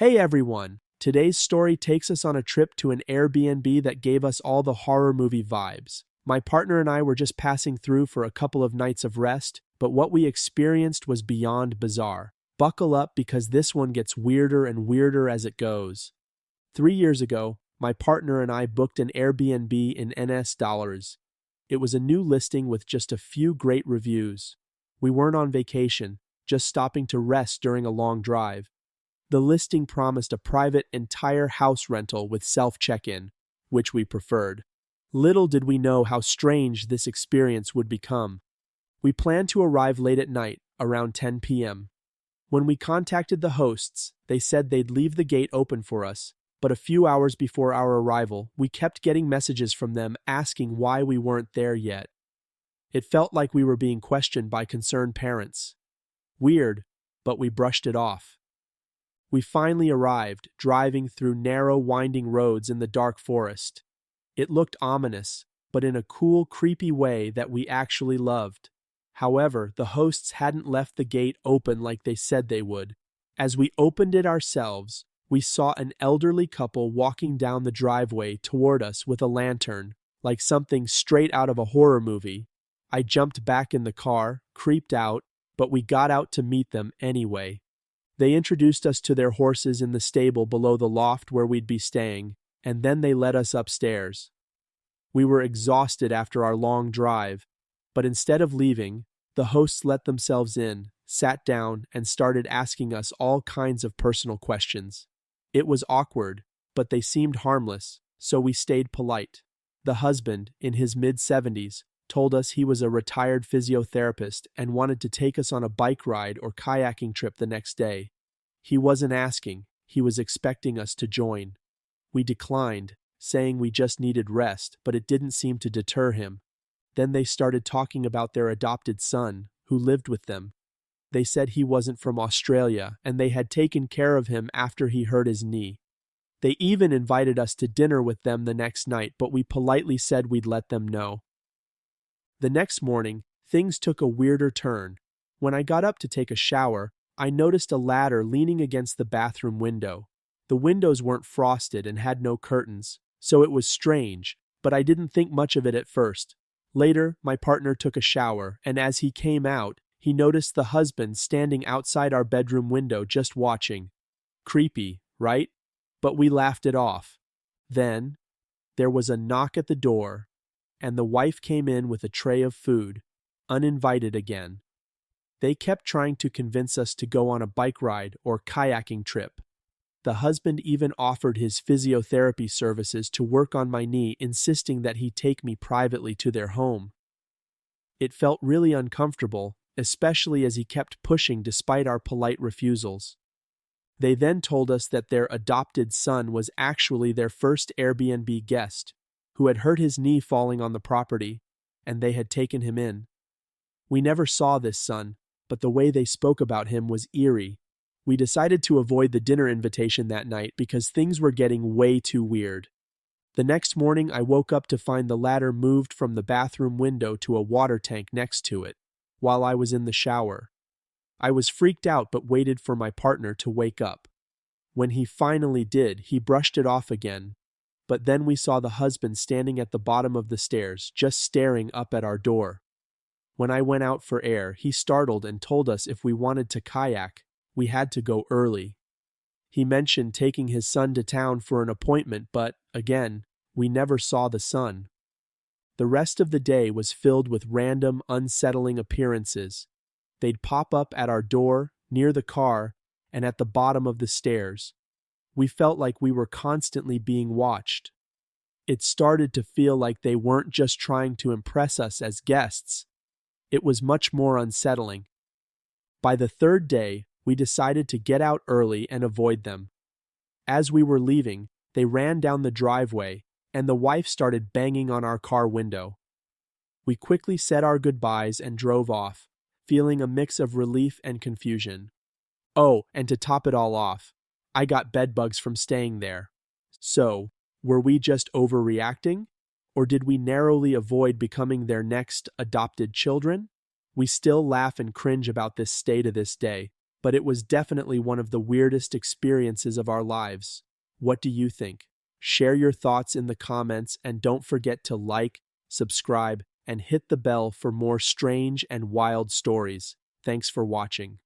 Hey everyone! Today's story takes us on a trip to an Airbnb that gave us all the horror movie vibes. My partner and I were just passing through for a couple of nights of rest, but what we experienced was beyond bizarre. Buckle up because this one gets weirder and weirder as it goes. 3 years ago, my partner and I booked an Airbnb in NS dollars. It was a new listing with just a few great reviews. We weren't on vacation, just stopping to rest during a long drive. The listing promised a private entire house rental with self-check-in, which we preferred. Little did we know how strange this experience would become. We planned to arrive late at night, around 10 p.m. When we contacted the hosts, they said they'd leave the gate open for us, but a few hours before our arrival, we kept getting messages from them asking why we weren't there yet. It felt like we were being questioned by concerned parents. Weird, but we brushed it off. We finally arrived, driving through narrow, winding roads in the dark forest. It looked ominous, but in a cool, creepy way that we actually loved. However, the hosts hadn't left the gate open like they said they would. As we opened it ourselves, we saw an elderly couple walking down the driveway toward us with a lantern, like something straight out of a horror movie. I jumped back in the car, creeped out, but we got out to meet them anyway. They introduced us to their horses in the stable below the loft where we'd be staying, and then they led us upstairs. We were exhausted after our long drive, but instead of leaving, the hosts let themselves in, sat down, and started asking us all kinds of personal questions. It was awkward, but they seemed harmless, so we stayed polite. The husband, in his mid-70s, told us he was a retired physiotherapist and wanted to take us on a bike ride or kayaking trip the next day. He wasn't asking, he was expecting us to join. We declined, saying we just needed rest, but it didn't seem to deter him. Then they started talking about their adopted son, who lived with them. They said he wasn't from Australia, and they had taken care of him after he hurt his knee. They even invited us to dinner with them the next night, but we politely said we'd let them know. The next morning, things took a weirder turn. When I got up to take a shower, I noticed a ladder leaning against the bathroom window. The windows weren't frosted and had no curtains, so it was strange, but I didn't think much of it at first. Later, my partner took a shower, and as he came out, he noticed the husband standing outside our bedroom window just watching. Creepy, right? But we laughed it off. Then, there was a knock at the door, and the wife came in with a tray of food, uninvited again. They kept trying to convince us to go on a bike ride or kayaking trip. The husband even offered his physiotherapy services to work on my knee, insisting that he take me privately to their home. It felt really uncomfortable, especially as he kept pushing despite our polite refusals. They then told us that their adopted son was actually their first Airbnb guest, who had hurt his knee falling on the property, and they had taken him in. We never saw this son, but the way they spoke about him was eerie. We decided to avoid the dinner invitation that night because things were getting way too weird. The next morning, I woke up to find the ladder moved from the bathroom window to a water tank next to it, while I was in the shower. I was freaked out but waited for my partner to wake up. When he finally did, he brushed it off again. But then we saw the husband standing at the bottom of the stairs, just staring up at our door. When I went out for air, he startled and told us if we wanted to kayak, we had to go early. He mentioned taking his son to town for an appointment, but, again, we never saw the son. The rest of the day was filled with random, unsettling appearances. They'd pop up at our door, near the car, and at the bottom of the stairs. We felt like we were constantly being watched. It started to feel like they weren't just trying to impress us as guests. It was much more unsettling. By the third day, we decided to get out early and avoid them. As we were leaving, they ran down the driveway, and the wife started banging on our car window. We quickly said our goodbyes and drove off, feeling a mix of relief and confusion. Oh, and to top it all off, I got bedbugs from staying there. So, were we just overreacting? Or did we narrowly avoid becoming their next adopted children? We still laugh and cringe about this stay to this day. but it was definitely one of the weirdest experiences of our lives. What do you think? Share your thoughts in the comments and don't forget to like, subscribe, and hit the bell for more strange and wild stories. Thanks for watching.